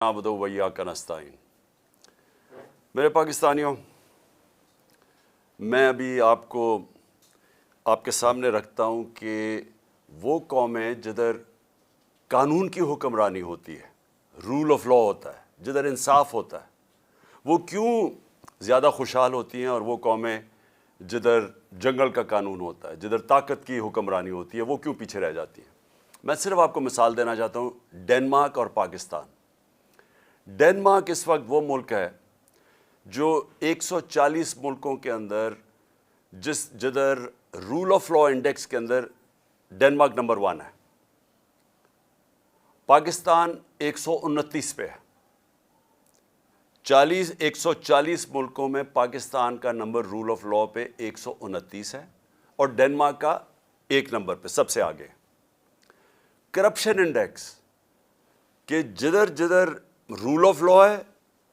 نعبدو و ایاک نستعین۔ میرے پاکستانیوں، میں ابھی آپ کے سامنے رکھتا ہوں کہ وہ قومیں جدھر قانون کی حکمرانی ہوتی ہے، رول آف لا ہوتا ہے، جدھر انصاف ہوتا ہے، وہ کیوں زیادہ خوشحال ہوتی ہیں، اور وہ قومیں جدھر جنگل کا قانون ہوتا ہے، جدھر طاقت کی حکمرانی ہوتی ہے، وہ کیوں پیچھے رہ جاتی ہیں۔ میں صرف آپ کو مثال دینا چاہتا ہوں، ڈنمارک اور پاکستان۔ ڈنمارک اس وقت وہ ملک ہے جو 140 ملکوں کے اندر جدھر رول آف لا انڈیکس کے اندر ڈنمارک نمبر 1 ہے۔ پاکستان 129 پہ ہے۔ 140 ملکوں میں پاکستان کا نمبر رول آف لا پہ 129 ہے، اور ڈنمارک کا 1 نمبر پہ سب سے آگے۔ کرپشن انڈیکس کہ جدھر رول آف لا ہے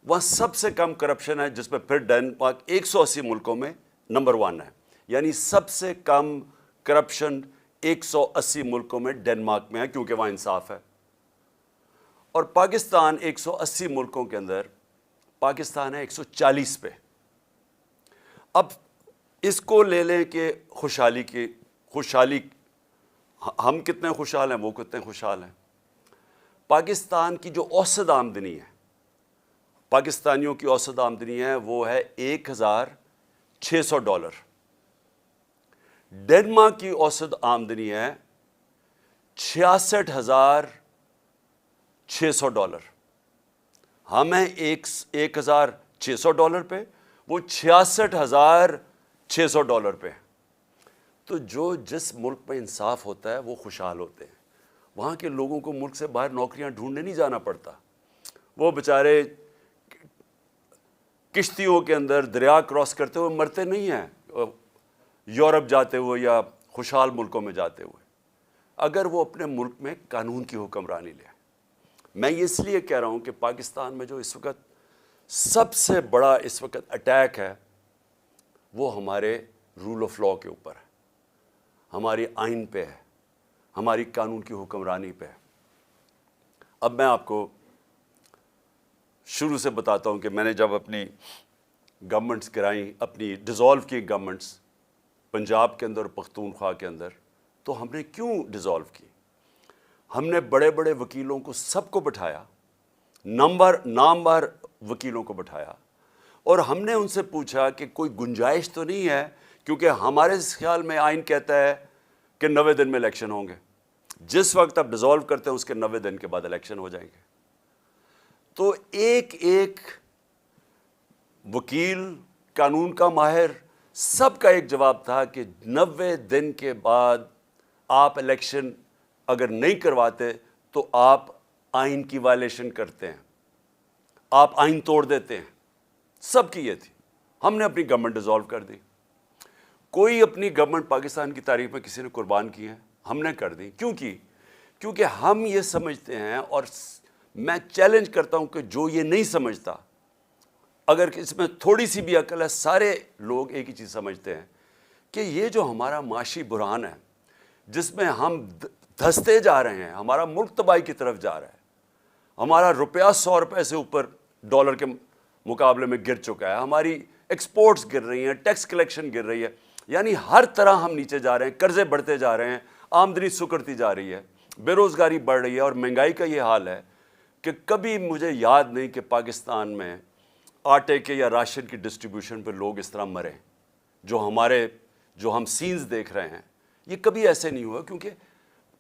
وہاں سب سے کم کرپشن ہے، جس میں پھر ڈنمارک 180 ملکوں میں نمبر 1 ہے، یعنی سب سے کم کرپشن 180 ملکوں میں ڈنمارک میں ہے، کیونکہ وہاں انصاف ہے۔ اور پاکستان 180 ملکوں کے اندر پاکستان ہے 140 پہ۔ اب اس کو لے لیں کہ خوشحالی ہم کتنے خوشحال ہیں، وہ کتنے خوشحال ہیں۔ پاکستان کی جو اوسط آمدنی ہے، پاکستانیوں کی اوسط آمدنی ہے، وہ ہے $1,600۔ ڈنمارک کی اوسط آمدنی ہے $66,600۔ ہم ہیں $1,600 پہ، وہ $66,600 پہ۔ تو جس ملک میں انصاف ہوتا ہے وہ خوشحال ہوتے ہیں۔ وہاں کے لوگوں کو ملک سے باہر نوکریاں ڈھونڈنے نہیں جانا پڑتا، وہ بیچارے کشتیوں کے اندر دریا کراس کرتے ہوئے مرتے نہیں ہیں، یورپ جاتے ہوئے یا خوشحال ملکوں میں جاتے ہوئے، اگر وہ اپنے ملک میں قانون کی حکمرانی لے۔ میں یہ اس لیے کہہ رہا ہوں کہ پاکستان میں جو اس وقت سب سے بڑا اٹیک ہے وہ ہمارے رول آف لا کے اوپر ہے، ہماری آئین پہ ہے، ہماری قانون کی حکمرانی پہ ہے۔ اب میں آپ کو شروع سے بتاتا ہوں کہ میں نے جب اپنی گورنمنٹس گرائیں، اپنی ڈیزالو کی گورنمنٹس پنجاب کے اندر اور پختونخوا کے اندر، تو ہم نے کیوں ڈیزالو کی؟ ہم نے بڑے بڑے وکیلوں کو سب کو بٹھایا، نامور وکیلوں کو بٹھایا، اور ہم نے ان سے پوچھا کہ کوئی گنجائش تو نہیں ہے، کیونکہ ہمارے خیال میں آئین کہتا ہے کہ 90 دن میں الیکشن ہوں گے، جس وقت آپ ڈیزالو کرتے ہیں اس کے 90 دن کے بعد الیکشن ہو جائیں گے۔ تو ایک وکیل، قانون کا ماہر، سب کا ایک جواب تھا کہ 90 دن کے بعد آپ الیکشن اگر نہیں کرواتے تو آپ آئین کی وائلیشن کرتے ہیں، آپ آئین توڑ دیتے ہیں۔ سب کی یہ تھی۔ ہم نے اپنی گورنمنٹ ڈیزالو کر دی۔ کوئی اپنی گورنمنٹ پاکستان کی تاریخ میں کسی نے قربان کی ہے؟ ہم نے کر دی۔ کیونکہ ہم یہ سمجھتے ہیں، اور میں چیلنج کرتا ہوں کہ جو یہ نہیں سمجھتا، اگر اس میں تھوڑی سی بھی عقل ہے، سارے لوگ ایک ہی چیز سمجھتے ہیں کہ یہ جو ہمارا معاشی بحران ہے، جس میں ہم دھستے جا رہے ہیں، ہمارا ملک تباہی کی طرف جا رہا ہے، ہمارا روپیہ 100 روپے سے اوپر ڈالر کے مقابلے میں گر چکا ہے، ہماری ایکسپورٹس گر رہی ہیں، ٹیکس کلیکشن گر رہی ہے، یعنی ہر طرح ہم نیچے جا رہے ہیں، قرضے بڑھتے جا رہے ہیں، آمدنی سکڑتی جا رہی ہے، بے روزگاری بڑھ رہی ہے، اور مہنگائی کا یہ حال ہے کہ کبھی مجھے یاد نہیں کہ پاکستان میں آٹے کے یا راشن کی ڈسٹریبیوشن پہ لوگ اس طرح مرے، جو ہم سینز دیکھ رہے ہیں، یہ کبھی ایسے نہیں ہوا، کیونکہ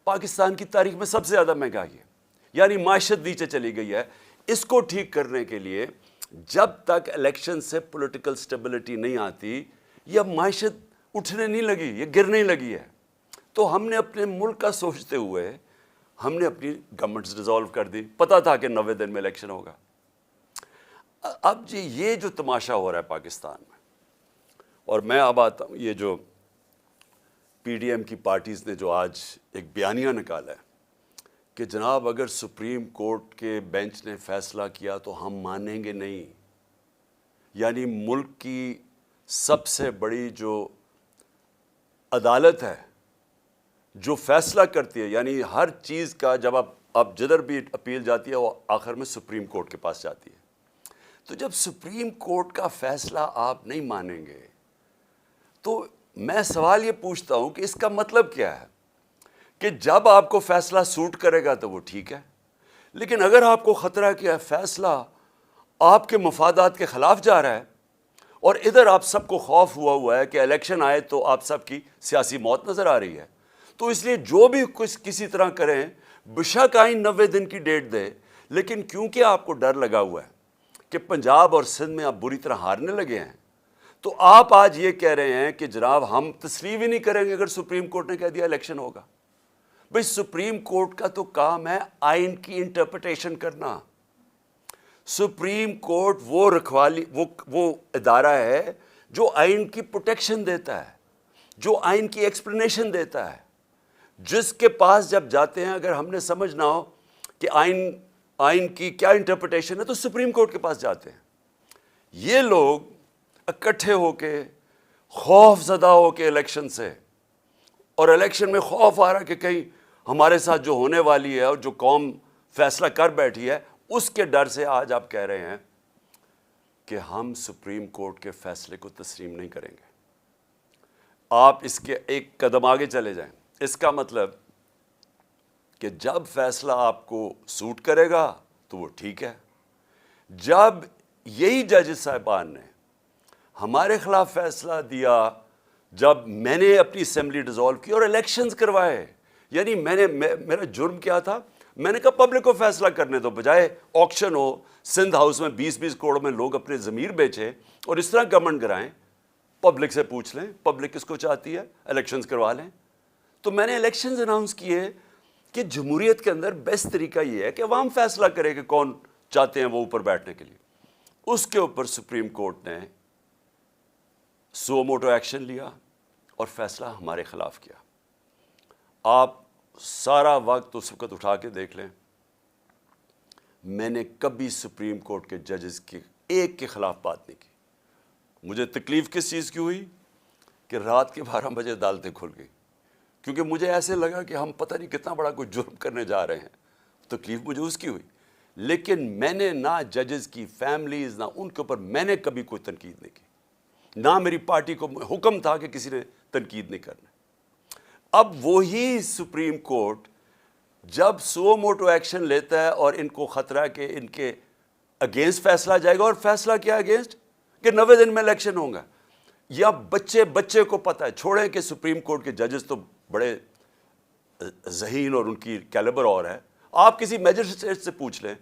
پاکستان کی تاریخ میں سب سے زیادہ مہنگائی ہے، یعنی معیشت نیچے چلی گئی ہے۔ اس کو ٹھیک کرنے کے لیے جب تک الیکشن سے پولیٹیکل سٹیبلٹی نہیں آتی، یہ معیشت اٹھنے نہیں لگی، یہ گرنے لگی ہے۔ تو ہم نے اپنے ملک کا سوچتے ہوئے ہم نے اپنی گورنمنٹس ڈیزالو کر دی، پتہ تھا کہ 90 دن میں الیکشن ہوگا۔ اب جی یہ جو تماشا ہو رہا ہے پاکستان میں، اور میں اب آتا ہوں، یہ جو پی ڈی ایم کی پارٹیز نے جو آج ایک بیانیہ نکالا ہے کہ جناب اگر سپریم کورٹ کے بینچ نے فیصلہ کیا تو ہم مانیں گے نہیں، یعنی ملک کی سب سے بڑی جو عدالت ہے، جو فیصلہ کرتی ہے، یعنی ہر چیز کا جب آپ اب جدھر بھی اپیل جاتی ہے وہ آخر میں سپریم کورٹ کے پاس جاتی ہے. تو جب سپریم کورٹ کا فیصلہ آپ نہیں مانیں گے تو میں سوال یہ پوچھتا ہوں کہ اس کا مطلب کیا ہے کہ جب آپ کو فیصلہ سوٹ کرے گا تو وہ ٹھیک ہے، لیکن اگر آپ کو خطرہ ہے کہ فیصلہ آپ کے مفادات کے خلاف جا رہا ہے اور ادھر آپ سب کو خوف ہوا ہے کہ الیکشن آئے تو آپ سب کی سیاسی موت نظر آ رہی ہے، تو اس لیے جو بھی کسی طرح کریں بشک آئین 90 دن کی ڈیٹ دے، لیکن کیونکہ آپ کو ڈر لگا ہوا ہے کہ پنجاب اور سندھ میں آپ بری طرح ہارنے لگے ہیں، تو آپ آج یہ کہہ رہے ہیں کہ جناب ہم تسلیم ہی نہیں کریں گے اگر سپریم کورٹ نے کہہ دیا الیکشن ہوگا. بھئی سپریم کورٹ کا تو کام ہے آئین کی انٹرپریٹیشن کرنا. سپریم کورٹ وہ رکھوالی وہ ادارہ ہے جو آئین کی پروٹیکشن دیتا ہے، جو آئین کی ایکسپلینیشن دیتا ہے، جس کے پاس جب جاتے ہیں اگر ہم نے سمجھنا ہو کہ آئین کی کیا انٹرپریٹیشن ہے تو سپریم کورٹ کے پاس جاتے ہیں. یہ لوگ اکٹھے ہو کے خوف زدہ ہو کے الیکشن سے، اور الیکشن میں خوف آ رہا کہ کہیں ہمارے ساتھ جو ہونے والی ہے اور جو قوم فیصلہ کر بیٹھی ہے اس کے ڈر سے آج آپ کہہ رہے ہیں کہ ہم سپریم کورٹ کے فیصلے کو تسلیم نہیں کریں گے. آپ اس کے ایک قدم آگے چلے جائیں. اس کا مطلب کہ جب فیصلہ آپ کو سوٹ کرے گا تو وہ ٹھیک ہے. جب یہی ججز صاحبان نے ہمارے خلاف فیصلہ دیا، جب میں نے اپنی اسمبلی ڈیزالو کی اور الیکشنز کروائے، یعنی میرا جرم کیا تھا؟ میں نے کہا پبلک کو فیصلہ کرنے دو، بجائے آکشن ہو سندھ ہاؤس میں 20 کروڑ میں لوگ اپنے ضمیر بیچیں اور اس طرح گورنمنٹ کرائیں. پبلک سے پوچھ لیں پبلک کس کو چاہتی ہے، الیکشنز کروا لیں. تو میں نے الیکشنز اناؤنس کیے کہ جمہوریت کے اندر بیسٹ طریقہ یہ ہے کہ عوام فیصلہ کرے کہ کون چاہتے ہیں وہ اوپر بیٹھنے کے لیے. اس کے اوپر سپریم کورٹ نے سو موٹو ایکشن لیا اور فیصلہ ہمارے خلاف کیا. آپ سارا وقت اس وقت اٹھا کے دیکھ لیں، میں نے کبھی سپریم کورٹ کے ججز کے ایک کے خلاف بات نہیں کی. مجھے تکلیف کس چیز کی ہوئی کہ رات کے 12 بجے عدالتیں کھل گئی، کیونکہ مجھے ایسے لگا کہ ہم پتہ نہیں کتنا بڑا کوئی جرم کرنے جا رہے ہیں. تکلیف مجھے اس کی ہوئی، لیکن میں نے نہ ججز کی فیملیز نہ ان کے اوپر میں نے کبھی کوئی تنقید نہیں کی، نہ میری پارٹی کو حکم تھا کہ کسی نے تنقید نہیں کرنا. اب وہی سپریم کورٹ جب سو موٹو ایکشن لیتا ہے اور ان کو خطرہ ہے کہ ان کے اگینسٹ فیصلہ جائے گا، اور فیصلہ کیا اگینسٹ کہ 90 دن میں الیکشن ہوں گا. یا بچے کو پتہ ہے، چھوڑیں کہ سپریم کورٹ کے ججز تو بڑے ذہین اور ان کی کیلیبر اور ہے. آپ کسی میجسٹریٹ سے پوچھ لیں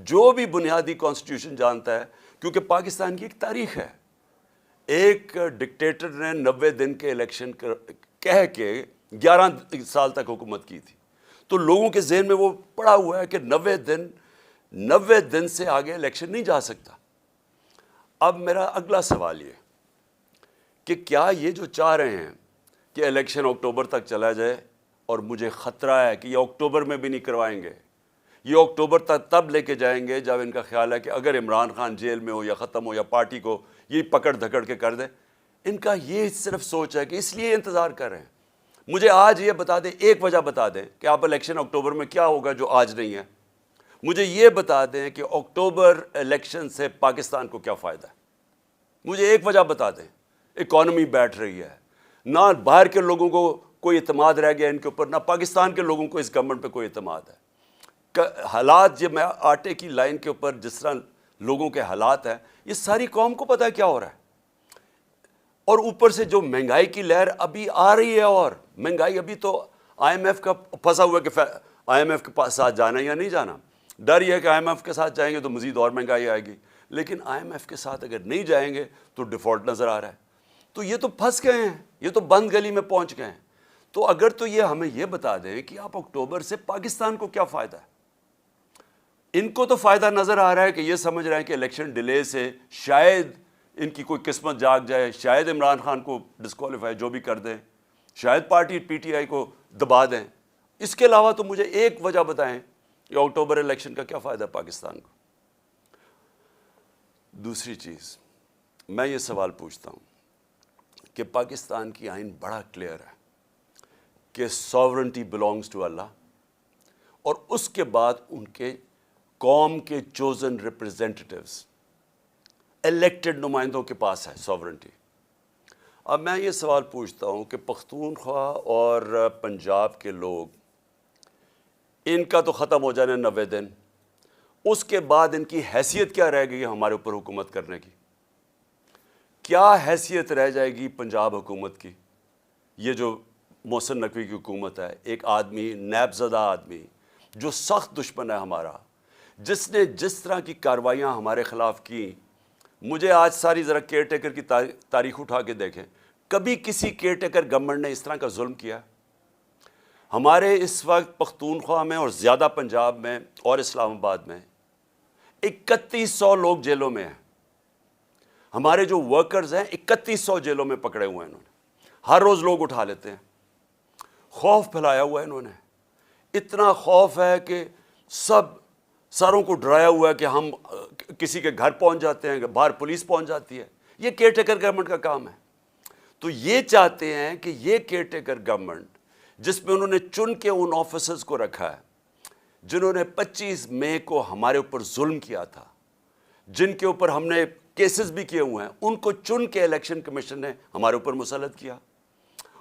جو بھی بنیادی کانسٹیٹیوشن جانتا ہے، کیونکہ پاکستان کی ایک تاریخ ہے. ایک ڈکٹیٹر نے 90 دن کے الیکشن کہہ کے 11 سال تک حکومت کی تھی، تو لوگوں کے ذہن میں وہ پڑا ہوا ہے کہ 90 دن سے آگے الیکشن نہیں جا سکتا. اب میرا اگلا سوال یہ کہ کیا یہ جو چاہ رہے ہیں کہ الیکشن اکتوبر تک چلا جائے، اور مجھے خطرہ ہے کہ یہ اکتوبر میں بھی نہیں کروائیں گے، یہ اکتوبر تک تب لے کے جائیں گے جب ان کا خیال ہے کہ اگر عمران خان جیل میں ہو یا ختم ہو یا پارٹی کو یہ پکڑ دھکڑ کے کر دے. ان کا یہ صرف سوچ ہے کہ اس لیے انتظار کر رہے ہیں. مجھے آج یہ بتا دیں، ایک وجہ بتا دیں کہ آپ الیکشن اکتوبر میں کیا ہوگا جو آج نہیں ہے. مجھے یہ بتا دیں کہ اکتوبر الیکشن سے پاکستان کو کیا فائدہ ہے. مجھے ایک وجہ بتا دیں. اکانومی بیٹھ رہی ہے، نہ باہر کے لوگوں کو کوئی اعتماد رہ گیا ان کے اوپر، نہ پاکستان کے لوگوں کو اس گورنمنٹ پہ کوئی اعتماد ہے. حالات جب میں آٹے کی لائن کے اوپر جس طرح لوگوں کے حالات ہیں، یہ ساری قوم کو پتہ ہے کیا ہو رہا ہے. اور اوپر سے جو مہنگائی کی لہر ابھی آ رہی ہے، اور مہنگائی ابھی تو آئی ایم ایف کا پھنسا ہوا کہ آئی ایم ایف کے ساتھ جانا یا نہیں جانا. ڈر یہ ہے کہ آئی ایم ایف کے ساتھ جائیں گے تو مزید اور مہنگائی آئے گی، لیکن آئی ایم ایف کے ساتھ اگر نہیں جائیں گے تو ڈیفالٹ نظر آ رہا ہے. تو یہ تو پھنس گئے ہیں، یہ تو بند گلی میں پہنچ گئے ہیں. تو اگر تو یہ ہمیں یہ بتا دیں کہ آپ اکتوبر سے پاکستان کو کیا فائدہ ہے. ان کو تو فائدہ نظر آ رہا ہے کہ یہ سمجھ رہے ہیں کہ الیکشن ڈیلے سے شاید ان کی کوئی قسمت جاگ جائے، شاید عمران خان کو ڈسکوالیفائی جو بھی کر دیں، شاید پارٹی پی ٹی آئی کو دبا دیں. اس کے علاوہ تو مجھے ایک وجہ بتائیں کہ اکتوبر الیکشن کا کیا فائدہ پاکستان کو. دوسری چیز میں یہ سوال پوچھتا ہوں کہ پاکستان کی آئین بڑا کلیئر ہے کہ ساورنٹی بلانگز ٹو اللہ، اور اس کے بعد ان کے قوم کے چوزن ریپرزینٹیٹیوز، الیکٹڈ نمائندوں کے پاس ہے سوورنٹی۔ اب میں یہ سوال پوچھتا ہوں کہ پختونخوا اور پنجاب کے لوگ، ان کا تو ختم ہو جانا 90 دن، اس کے بعد ان کی حیثیت کیا رہ گئی ہمارے اوپر حکومت کرنے کی؟ کیا حیثیت رہ جائے گی پنجاب حکومت کی؟ یہ جو محسن نقوی کی حکومت ہے، ایک آدمی، نیب زدہ آدمی جو سخت دشمن ہے ہمارا، جس نے جس طرح کی کارروائیاں ہمارے خلاف کی، مجھے آج ساری ذرا کیئر ٹیکر کی تاریخ اٹھا کے دیکھیں، کبھی کسی کیئر ٹیکر گورنمنٹ نے اس طرح کا ظلم کیا؟ ہمارے اس وقت پختونخوا میں اور زیادہ پنجاب میں اور اسلام آباد میں 3100 لوگ جیلوں میں ہیں۔ ہمارے جو ورکرز ہیں 3100 جیلوں میں پکڑے ہوئے ہیں انہوں نے، ہر روز لوگ اٹھا لیتے ہیں۔ خوف پھیلایا ہوا ہے انہوں نے، اتنا خوف ہے کہ سب ساروں کو ڈرایا ہوا ہے کہ ہم کسی کے گھر پہنچ جاتے ہیں، باہر پولیس پہنچ جاتی ہے۔ یہ کیئر ٹیکر گورنمنٹ کا کام ہے۔ تو یہ چاہتے ہیں کہ یہ کیئر ٹیکر گورنمنٹ، جس میں انہوں نے چن کے ان آفیسرز کو رکھا ہے جنہوں نے 25 مئی کو ہمارے اوپر ظلم کیا تھا، جن کے اوپر ہم نے کیسز بھی کیے ہوئے ہیں، ان کو چن کے الیکشن کمیشن نے ہمارے اوپر مسلط کیا،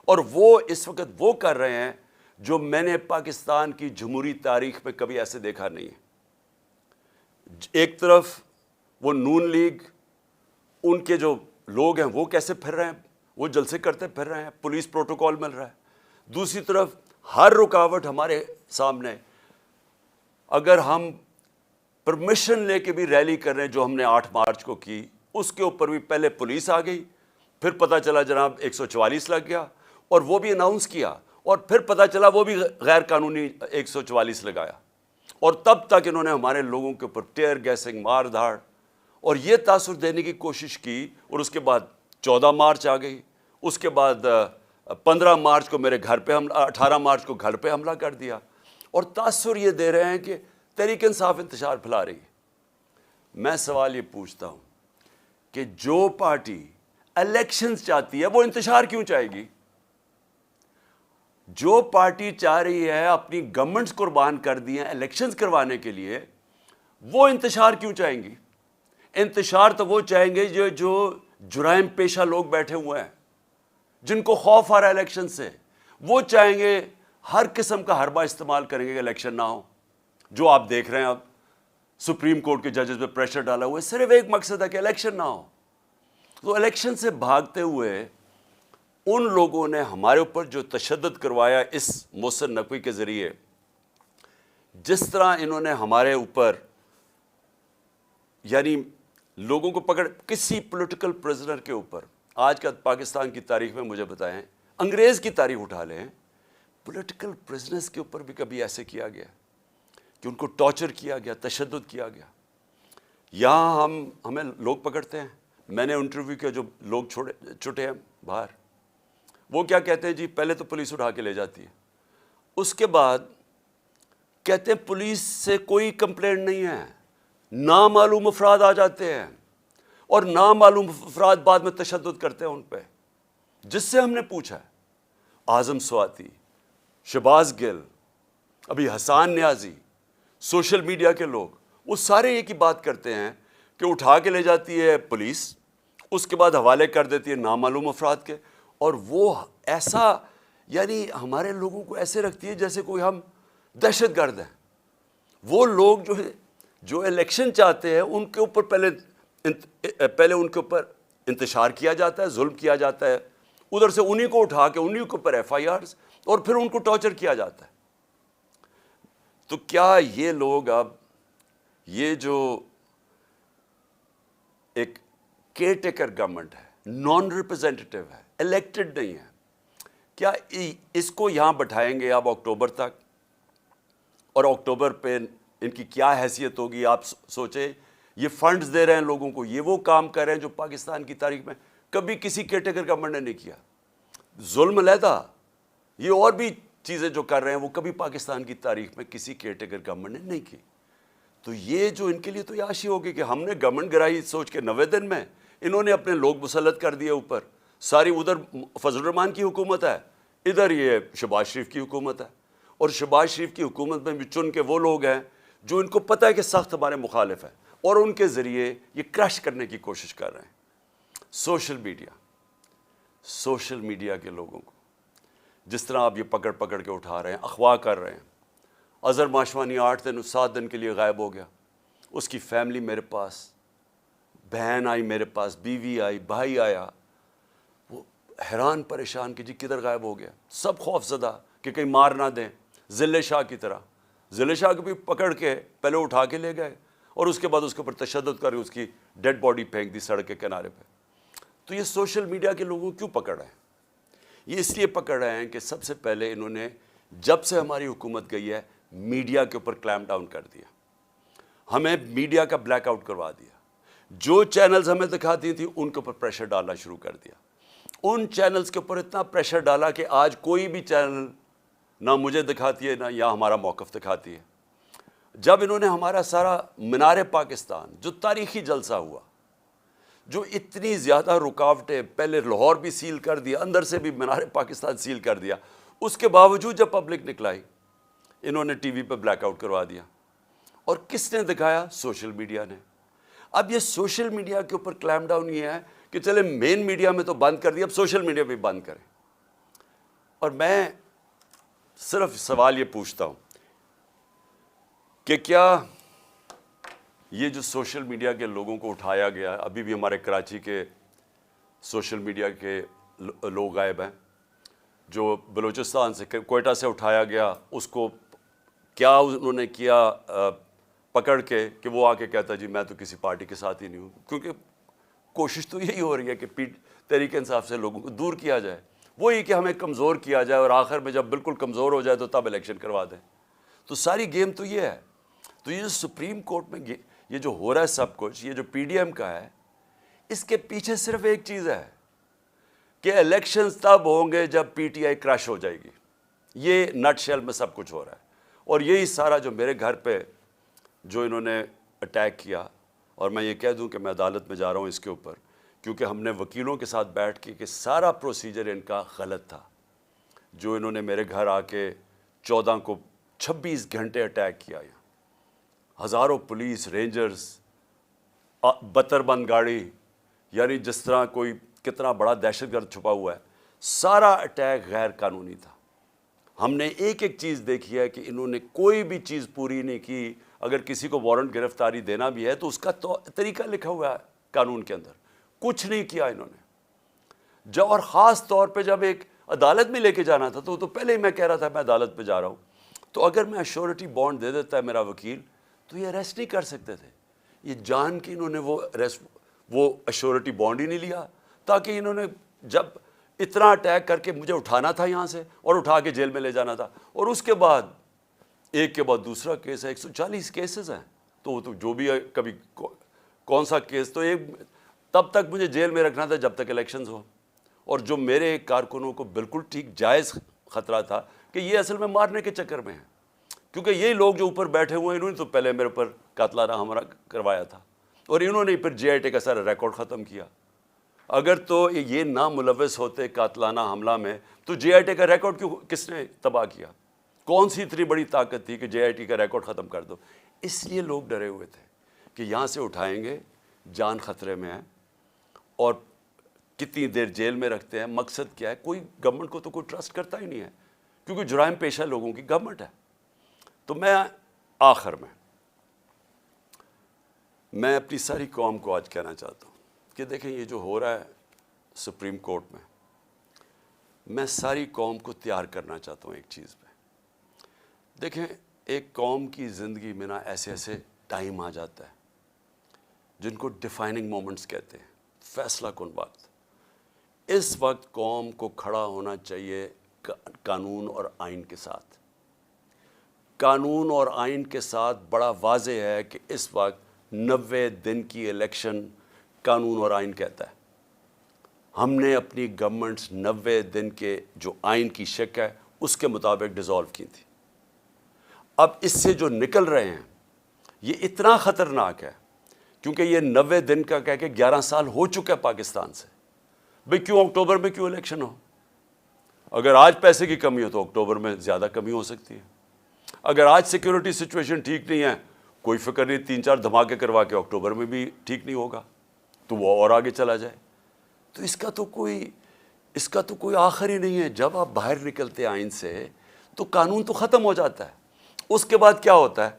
اور وہ اس وقت وہ کر رہے ہیں جو میں نے پاکستان کی جمہوری تاریخ میں کبھی ایسے دیکھا نہیں ہے۔ ایک طرف وہ نون لیگ، ان کے جو لوگ ہیں وہ کیسے پھر رہے ہیں، وہ جلسے کرتے پھر رہے ہیں، پولیس پروٹوکول مل رہا ہے۔ دوسری طرف ہر رکاوٹ ہمارے سامنے، اگر ہم پرمیشن لے کے بھی ریلی کر رہے ہیں جو ہم نے 8 مارچ کو کی، اس کے اوپر بھی پہلے پولیس آ گئی، پھر پتہ چلا جناب 144 لگ گیا، اور وہ بھی اناؤنس کیا، اور پھر پتہ چلا وہ بھی غیر قانونی 144 لگایا، اور تب تک انہوں نے ہمارے لوگوں کے اوپر ٹیئر گیسنگ، مار دھاڑ اور یہ تاثر دینے کی کوشش کی، اور اس کے بعد 14 مارچ آ گئی، اس کے بعد 15 مارچ کو میرے گھر پہ حملہ، 18 مارچ کو گھر پہ حملہ کر دیا، اور تاثر یہ دے رہے ہیں کہ تحریک انصاف انتشار پھیلا رہی ہے۔ میں سوال یہ پوچھتا ہوں کہ جو پارٹی الیکشنز چاہتی ہے وہ انتشار کیوں چاہے گی؟ جو پارٹی چاہ رہی ہے اپنی گورنمنٹس قربان کر دی ہیں الیکشنز کروانے کے لیے، وہ انتشار کیوں چاہیں گی؟ انتشار تو وہ چاہیں گے جو جرائم پیشہ لوگ بیٹھے ہوئے ہیں، جن کو خوف آ رہا ہے الیکشن سے، وہ چاہیں گے، ہر قسم کا حربہ استعمال کریں گے کہ الیکشن نہ ہو۔ جو آپ دیکھ رہے ہیں اب سپریم کورٹ کے ججز پہ پریشر ڈالا ہوا ہے، صرف ایک مقصد ہے کہ الیکشن نہ ہو۔ تو الیکشن سے بھاگتے ہوئے ان لوگوں نے ہمارے اوپر جو تشدد کروایا اس محسن نقوی کے ذریعے، جس طرح انہوں نے ہمارے اوپر یعنی لوگوں کو پکڑ، کسی پولیٹیکل پرزنر کے اوپر، آج کا پاکستان کی تاریخ میں مجھے بتائیں، انگریز کی تاریخ اٹھا لیں، پولیٹیکل پرزنرز کے اوپر بھی کبھی ایسے کیا گیا کہ ان کو ٹارچر کیا گیا، تشدد کیا گیا؟ یہاں ہمیں لوگ پکڑتے ہیں، میں نے انٹرویو کیا جو لوگ چھوٹے ہیں باہر، وہ کیا کہتے ہیں جی، پہلے تو پولیس اٹھا کے لے جاتی ہے، اس کے بعد کہتے ہیں پولیس سے کوئی کمپلینٹ نہیں ہے، نامعلوم افراد آ جاتے ہیں اور نامعلوم افراد بعد میں تشدد کرتے ہیں ان پہ۔ جس سے ہم نے پوچھا ہے، اعظم سواتی، شہباز گل، ابھی حسان نیازی، سوشل میڈیا کے لوگ، وہ سارے ایک ہی بات کرتے ہیں کہ اٹھا کے لے جاتی ہے پولیس، اس کے بعد حوالے کر دیتی ہے نامعلوم افراد کے، اور وہ ایسا یعنی ہمارے لوگوں کو ایسے رکھتی ہے جیسے کوئی ہم دہشت گرد ہیں۔ وہ لوگ جو الیکشن چاہتے ہیں ان کے اوپر پہلے ان کے اوپر انتشار کیا جاتا ہے، ظلم کیا جاتا ہے، ادھر سے انہی کو اٹھا کے انہی کے اوپر ایف آئی آرز، اور پھر ان کو ٹارچر کیا جاتا ہے۔ تو کیا یہ لوگ اب یہ جو ایک کیئر ٹیکر گورنمنٹ ہے، نان ریپرزینٹیٹیو ہے، الیکٹڈ نہیں ہے، کیا اس کو یہاں بٹھائیں گے اب اکتوبر تک؟ اور اکتوبر پہ ان کی کیا حیثیت ہوگی؟ آپ سوچیں، یہ فنڈز دے رہے ہیں لوگوں کو، یہ وہ کام کر رہے ہیں جو پاکستان کی تاریخ میں کبھی کسی کیئر ٹیکر گورنمنٹ نے نہیں کیا۔ ظلم علیحدہ، یہ اور بھی چیزیں جو کر رہے ہیں وہ کبھی پاکستان کی تاریخ میں کسی کیئر ٹیکر گورنمنٹ نے نہیں کی۔ تو یہ جو ان کے لیے تو عیاشی ہوگی کہ ہم نے گورنمنٹ گرائی سوچ کے 90 دن میں انہوں نے اپنے لوگ مسلط کر دیے اوپر، ساری ادھر فضل الرحمان کی حکومت ہے، ادھر یہ شہباز شریف کی حکومت ہے، اور شہباز شریف کی حکومت میں بھی چن کے وہ لوگ ہیں جو ان کو پتہ ہے کہ سخت ہمارے مخالف ہیں، اور ان کے ذریعے یہ کرش کرنے کی کوشش کر رہے ہیں۔ سوشل میڈیا کے لوگوں کو جس طرح آپ یہ پکڑ پکڑ کے اٹھا رہے ہیں، اغوا کر رہے ہیں۔ اظہر ماشوانی 8 دن 7 دن کے لیے غائب ہو گیا، اس کی فیملی میرے پاس، بہن آئی میرے پاس، بیوی آئی، بھائی آیا، وہ حیران پریشان کہ جی کدھر غائب ہو گیا، سب خوف زدہ کہ کہیں مار نہ دیں، ضلع شاہ کی طرح۔ ضلع شاہ کو بھی پکڑ کے پہلے اٹھا کے لے گئے اور اس کے بعد اس کے اوپر تشدد کر کے اس کی ڈیڈ باڈی پھینک دی سڑک کے کنارے پہ۔ تو یہ سوشل میڈیا کے لوگوں کو کیوں پکڑ رہے ہیں؟ یہ اس لیے پکڑ رہے ہیں کہ سب سے پہلے انہوں نے جب سے ہماری حکومت گئی ہے میڈیا کے اوپر کلیم ڈاؤن کر دیا، ہمیں میڈیا کا بلیک آؤٹ کروا دیا، جو چینلز ہمیں دکھاتی تھیں ان کے اوپر پریشر ڈالنا شروع کر دیا، ان چینلز کے اوپر اتنا پریشر ڈالا کہ آج کوئی بھی چینل نہ مجھے دکھاتی ہے نہ یا ہمارا موقف دکھاتی ہے۔ جب انہوں نے ہمارا سارا مینار پاکستان جو تاریخی جلسہ ہوا، جو اتنی زیادہ رکاوٹیں، پہلے لاہور بھی سیل کر دیا، اندر سے بھی مینار پاکستان سیل کر دیا، اس کے باوجود جب پبلک نکلائی انہوں نے ٹی وی پہ بلیک آؤٹ کروا دیا۔ اور کس نے دکھایا؟ سوشل میڈیا نے۔ اب یہ سوشل میڈیا کے اوپر کلیم ڈاؤن یہ ہے کہ چلے مین میڈیا میں تو بند کر دیا، اب سوشل میڈیا بھی بند کریں۔ اور میں صرف سوال یہ پوچھتا ہوں کہ کیا یہ جو سوشل میڈیا کے لوگوں کو اٹھایا گیا، ابھی بھی ہمارے کراچی کے سوشل میڈیا کے لوگ غائب ہیں، جو بلوچستان سے کوئٹہ سے اٹھایا گیا، اس کو کیا انہوں نے کیا پکڑ کے کہ وہ آ کے کہتا جی میں تو کسی پارٹی کے ساتھ ہی نہیں ہوں، کیونکہ کوشش تو یہی ہو رہی ہے کہ تحریک انصاف سے لوگوں کو دور کیا جائے، وہی کہ ہمیں کمزور کیا جائے اور آخر میں جب بالکل کمزور ہو جائے تو تب الیکشن کروا دیں۔ تو ساری گیم تو یہ ہے۔ تو یہ جو سپریم کورٹ میں یہ جو ہو رہا ہے سب کچھ، یہ جو پی ڈی ایم کا ہے، اس کے پیچھے صرف ایک چیز ہے کہ الیکشنز تب ہوں گے جب پی ٹی آئی کرش ہو جائے گی۔ یہ نٹ شیل میں سب کچھ ہو رہا ہے، اور یہی سارا جو میرے گھر پہ جو انہوں نے اٹیک کیا، اور میں یہ کہہ دوں کہ میں عدالت میں جا رہا ہوں اس کے اوپر، کیونکہ ہم نے وکیلوں کے ساتھ بیٹھ کے کہ سارا پروسیجر ان کا غلط تھا، جو انہوں نے میرے گھر آ کے 14 کو 26 گھنٹے اٹیک کیا، ہزاروں پولیس رینجرز، بتر بند گاڑی، یعنی جس طرح کوئی کتنا بڑا دہشت گرد چھپا ہوا ہے، سارا اٹیک غیر قانونی تھا۔ ہم نے ایک ایک چیز دیکھی ہے کہ انہوں نے کوئی بھی چیز پوری نہیں کی۔ اگر کسی کو وارنٹ گرفتاری دینا بھی ہے تو اس کا طریقہ لکھا ہوا ہے قانون کے اندر، کچھ نہیں کیا انہوں نے۔ اور خاص طور پہ جب ایک عدالت میں لے کے جانا تھا تو پہلے ہی میں کہہ رہا تھا میں عدالت پہ جا رہا ہوں، تو اگر میں ایشورٹی بانڈ دے دیتا ہے میرا وکیل تو یہ اریسٹ نہیں کر سکتے تھے۔ یہ جان کے انہوں نے وہ ایشورٹی بانڈ ہی نہیں لیا، تاکہ انہوں نے جب اتنا اٹیک کر کے مجھے اٹھانا تھا یہاں سے اور اٹھا کے جیل میں لے جانا تھا، اور اس کے بعد ایک کے بعد دوسرا کیس ہے، 140 کیسز ہیں، تو جو بھی ہے کبھی کون سا کیس، تو ایک تب تک مجھے جیل میں رکھنا تھا جب تک الیکشنز ہو۔ اور جو میرے کارکنوں کو بالکل ٹھیک جائز خطرہ تھا کہ یہ اصل میں مارنے کے چکر میں ہیں، کیونکہ یہی لوگ جو اوپر بیٹھے ہوئے ہیں انہوں نے تو پہلے میرے اوپر قاتلانہ حملہ کروایا تھا، اور انہوں نے پھر جے آئی ٹی کا سارا ریکارڈ ختم کیا۔ اگر تو یہ نہ ملوث ہوتے قاتلانہ حملہ میں تو جے آئی ٹی کا ریکارڈ کس نے تباہ کیا؟ کون سی اتنی بڑی طاقت تھی کہ جے آئی ٹی کا ریکارڈ ختم کر دو؟ اس لیے لوگ ڈرے ہوئے تھے کہ یہاں سے اٹھائیں گے، جان خطرے میں ہے، اور کتنی دیر جیل میں رکھتے ہیں، مقصد کیا ہے؟ کوئی گورنمنٹ کو تو کوئی ٹرسٹ کرتا ہی نہیں ہے، کیونکہ جرائم پیشہ لوگوں کی گورنمنٹ ہے۔ تو میں آخر میں اپنی ساری قوم کو آج کہنا چاہتا ہوں کہ دیکھیں یہ جو ہو رہا ہے سپریم کورٹ میں ساری قوم کو تیار کرنا چاہتا ہوں ایک چیز پہ۔ دیکھیں ایک قوم کی زندگی میں نا ایسے ایسے ٹائم آ جاتا ہے جن کو ڈیفائننگ مومنٹس کہتے ہیں، فیصلہ کن وقت۔ اس وقت قوم کو کھڑا ہونا چاہیے قانون اور آئین کے ساتھ۔ قانون اور آئین کے ساتھ بڑا واضح ہے کہ اس وقت 90 دن کی الیکشن قانون اور آئین کہتا ہے۔ ہم نے اپنی گورنمنٹس 90 دن کے جو آئین کی شک ہے اس کے مطابق ڈیزالو کی تھی۔ اب اس سے جو نکل رہے ہیں یہ اتنا خطرناک ہے کیونکہ یہ 90 دن کا کہہ کے 11 سال ہو چکا ہے پاکستان سے۔ بھئی کیوں اکتوبر میں کیوں الیکشن ہو؟ اگر آج پیسے کی کمی ہو تو اکتوبر میں زیادہ کمی ہو سکتی ہے. اگر آج سیکیورٹی سچویشن ٹھیک نہیں ہے، کوئی فکر نہیں، 3-4 دھماکے کروا کے اکتوبر میں بھی ٹھیک نہیں ہوگا تو وہ اور آگے چلا جائے. تو اس کا تو کوئی آخر ہی نہیں ہے. جب آپ باہر نکلتے ہیں آئین سے تو قانون تو ختم ہو جاتا ہے. اس کے بعد کیا ہوتا ہے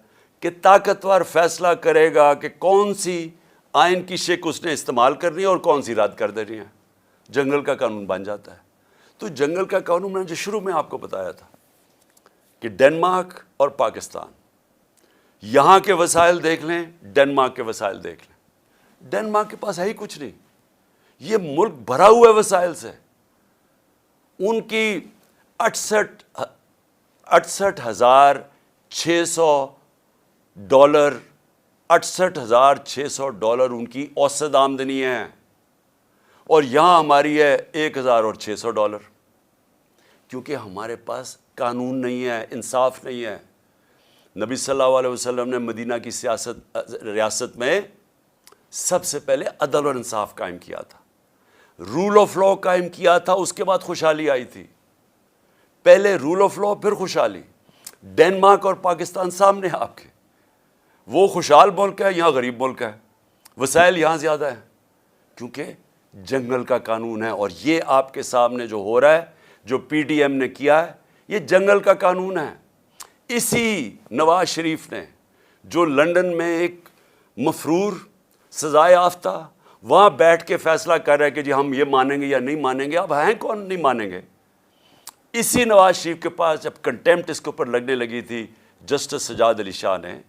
کہ طاقتور فیصلہ کرے گا کہ کون سی آئین کی شق اس نے استعمال کرنی ہے اور کون سی رد کر دینی ہے. جنگل کا قانون بن جاتا ہے. تو جنگل کا قانون میں نے جو شروع میں آپ کو بتایا تھا کہ ڈنمارک اور پاکستان، یہاں کے وسائل دیکھ لیں، ڈنمارک کے وسائل دیکھ لیں. ڈنمارک کے پاس ہے ہی کچھ نہیں. یہ ملک بھرا ہوا ہے وسائل سے. ان کی 68,600 ڈالر $68,600 ان کی اوسط آمدنی ہے، اور یہاں ہماری ہے $1,600. کیونکہ ہمارے پاس قانون نہیں ہے، انصاف نہیں ہے. نبی صلی اللہ علیہ وسلم نے مدینہ کی ریاست میں سب سے پہلے عدل اور انصاف قائم کیا تھا، رول آف لا قائم کیا تھا. اس کے بعد خوشحالی آئی تھی. پہلے رول آف لا پھر خوشحالی. ڈنمارک اور پاکستان سامنے آپ کے، وہ خوشحال ملک ہے، یہاں غریب ملک ہے. وسائل یہاں زیادہ ہیں کیونکہ جنگل کا قانون ہے. اور یہ آپ کے سامنے جو ہو رہا ہے، جو پی ڈی ایم نے کیا ہے، یہ جنگل کا قانون ہے. اسی نواز شریف نے جو لندن میں ایک مفرور سزائے یافتہ وہاں بیٹھ کے فیصلہ کر رہے کہ جی ہم یہ مانیں گے یا نہیں مانیں گے. اب ہیں کون نہیں مانیں گے؟ اسی نواز شریف کے پاس جب کنٹیمپٹ اس کے اوپر لگنے لگی تھی جسٹس سجاد علی شاہ نے،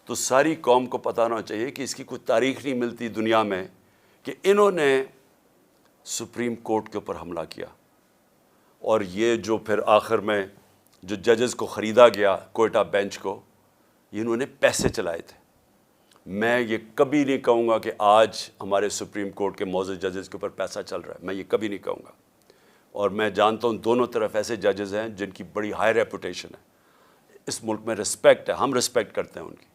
تو ساری قوم کو پتہ ہونا چاہیے کہ اس کی کوئی تاریخ نہیں ملتی دنیا میں کہ انہوں نے سپریم کورٹ کے اوپر حملہ کیا. اور یہ جو پھر آخر میں جو ججز کو خریدا گیا، کوئٹہ بینچ کو، انہوں نے پیسے چلائے تھے. میں یہ کبھی نہیں کہوں گا کہ آج ہمارے سپریم کورٹ کے معزز ججز کے اوپر پیسہ چل رہا ہے. میں یہ کبھی نہیں کہوں گا. اور میں جانتا ہوں دونوں طرف ایسے ججز ہیں جن کی بڑی ہائی ریپوٹیشن ہے. اس ملک میں رسپیکٹ ہے، ہم رسپیکٹ کرتے ہیں ان کی.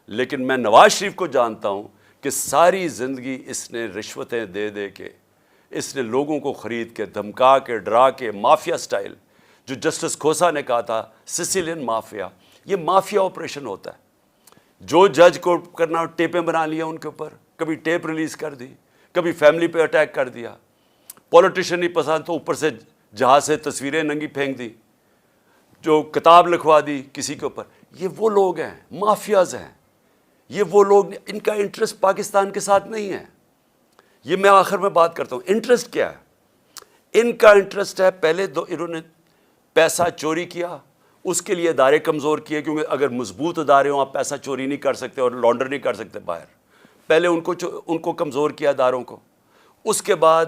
لیکن میں نواز شریف کو جانتا ہوں کہ ساری زندگی اس نے رشوتیں دے دے کے، اس نے لوگوں کو خرید کے، دھمکا کے، ڈرا کے، مافیا سٹائل، جو جسٹس کھوسا نے کہا تھا سسیلین مافیا، یہ مافیا آپریشن ہوتا ہے. جو جج کو کرنا ٹیپیں بنا لیا ان کے اوپر، کبھی ٹیپ ریلیز کر دی، کبھی فیملی پہ اٹیک کر دیا. پولیٹیشین نہیں پسند تو اوپر سے جہاز سے تصویریں ننگی پھینک دی، جو کتاب لکھوا دی کسی کے اوپر. یہ وہ لوگ ہیں، مافیاز ہیں. یہ وہ لوگ، ان کا انٹرسٹ پاکستان کے ساتھ نہیں ہے. یہ میں آخر میں بات کرتا ہوں انٹرسٹ کیا ہے. ان کا انٹرسٹ ہے، پہلے انہوں نے پیسہ چوری کیا، اس کے لیے ادارے کمزور کیے، کیونکہ اگر مضبوط ادارے ہوں آپ پیسہ چوری نہیں کر سکتے اور لانڈر نہیں کر سکتے باہر. پہلے ان کو کمزور کیا اداروں کو. اس کے بعد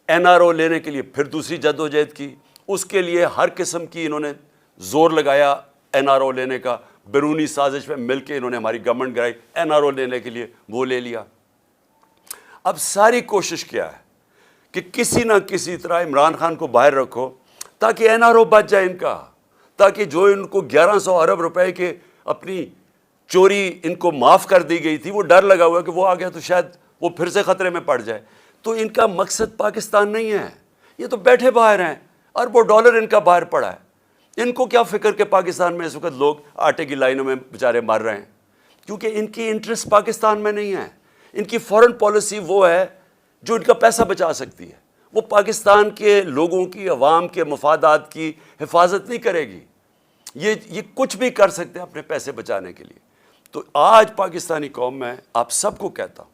این آر او لینے کے لیے پھر دوسری جدوجہد کی. اس کے لیے ہر قسم کی انہوں نے زور لگایا این آر او لینے کا. بیرونی سازش میں مل کے انہوں نے ہماری گورنمنٹ گرائی این آر او لینے کے لیے، وہ لے لیا. اب ساری کوشش کیا ہے کہ کسی نہ کسی طرح عمران خان کو باہر رکھو تاکہ این آر او بچ جائے ان کا، تاکہ جو ان کو 1100 ارب روپے کے اپنی چوری ان کو معاف کر دی گئی تھی، وہ ڈر لگا ہوا کہ وہ آ گیا تو شاید وہ پھر سے خطرے میں پڑ جائے. تو ان کا مقصد پاکستان نہیں ہے. یہ تو بیٹھے باہر ہیں، اربوں ڈالر ان کا باہر پڑا ہے. ان کو کیا فکر کہ پاکستان میں اس وقت لوگ آٹے کی لائنوں میں بیچارے مر رہے ہیں، کیونکہ ان کی انٹرسٹ پاکستان میں نہیں ہے. ان کی فورن پالیسی وہ ہے جو ان کا پیسہ بچا سکتی ہے. وہ پاکستان کے لوگوں کی، عوام کے مفادات کی حفاظت نہیں کرے گی. یہ کچھ بھی کر سکتے ہیں اپنے پیسے بچانے کے لیے. تو آج پاکستانی قوم میں آپ سب کو کہتا ہوں،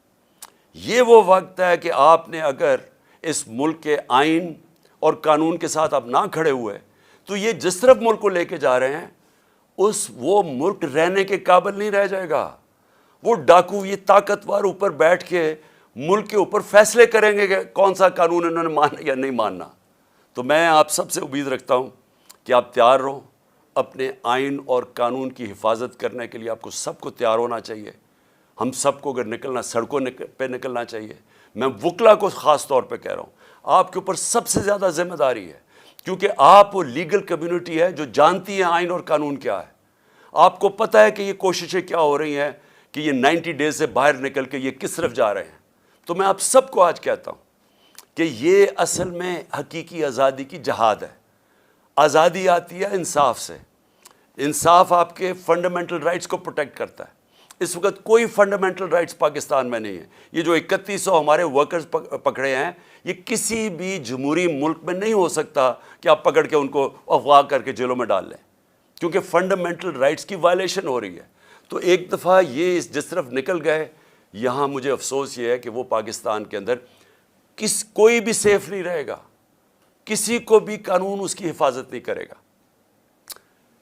یہ وہ وقت ہے کہ آپ نے اگر اس ملک کے آئین اور قانون کے ساتھ آپ نہ کھڑے ہوئے تو یہ جس طرف ملک کو لے کے جا رہے ہیں وہ ملک رہنے کے قابل نہیں رہ جائے گا. وہ ڈاکو، یہ طاقتور اوپر بیٹھ کے ملک کے اوپر فیصلے کریں گے کہ کون سا قانون انہوں نے ماننا یا نہیں ماننا. تو میں آپ سب سے امید رکھتا ہوں کہ آپ تیار رہو. اپنے آئین اور قانون کی حفاظت کرنے کے لیے آپ کو سب کو تیار ہونا چاہیے. ہم سب کو اگر نکلنا، سڑکوں پہ نکلنا چاہیے. میں وکلا کو خاص طور پہ کہہ رہا ہوں، آپ کے اوپر سب سے زیادہ ذمہ داری ہے، کیونکہ آپ وہ لیگل کمیونٹی ہے جو جانتی ہے آئین اور قانون کیا ہے. آپ کو پتہ ہے کہ یہ کوششیں کیا ہو رہی ہیں کہ یہ 90 ڈیز سے باہر نکل کے یہ کس طرف جا رہے ہیں. تو میں آپ سب کو آج کہتا ہوں کہ یہ اصل میں حقیقی آزادی کی جہاد ہے. آزادی آتی ہے انصاف سے. انصاف آپ کے فنڈامنٹل رائٹس کو پروٹیکٹ کرتا ہے. اس وقت کوئی فنڈامنٹل رائٹس پاکستان میں نہیں ہے. یہ جو 3100 ہمارے ورکرز پکڑے ہیں، یہ کسی بھی جمہوری ملک میں نہیں ہو سکتا کہ آپ پکڑ کے ان کو اغوا کر کے جیلوں میں ڈال لیں، کیونکہ فنڈامنٹل رائٹس کی وائلیشن ہو رہی ہے. تو ایک دفعہ یہ جس طرف نکل گئے، یہاں مجھے افسوس یہ ہے کہ وہ پاکستان کے اندر کوئی بھی سیف نہیں رہے گا، کسی کو بھی قانون اس کی حفاظت نہیں کرے گا.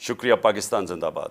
شکریہ. پاکستان زندہ باد.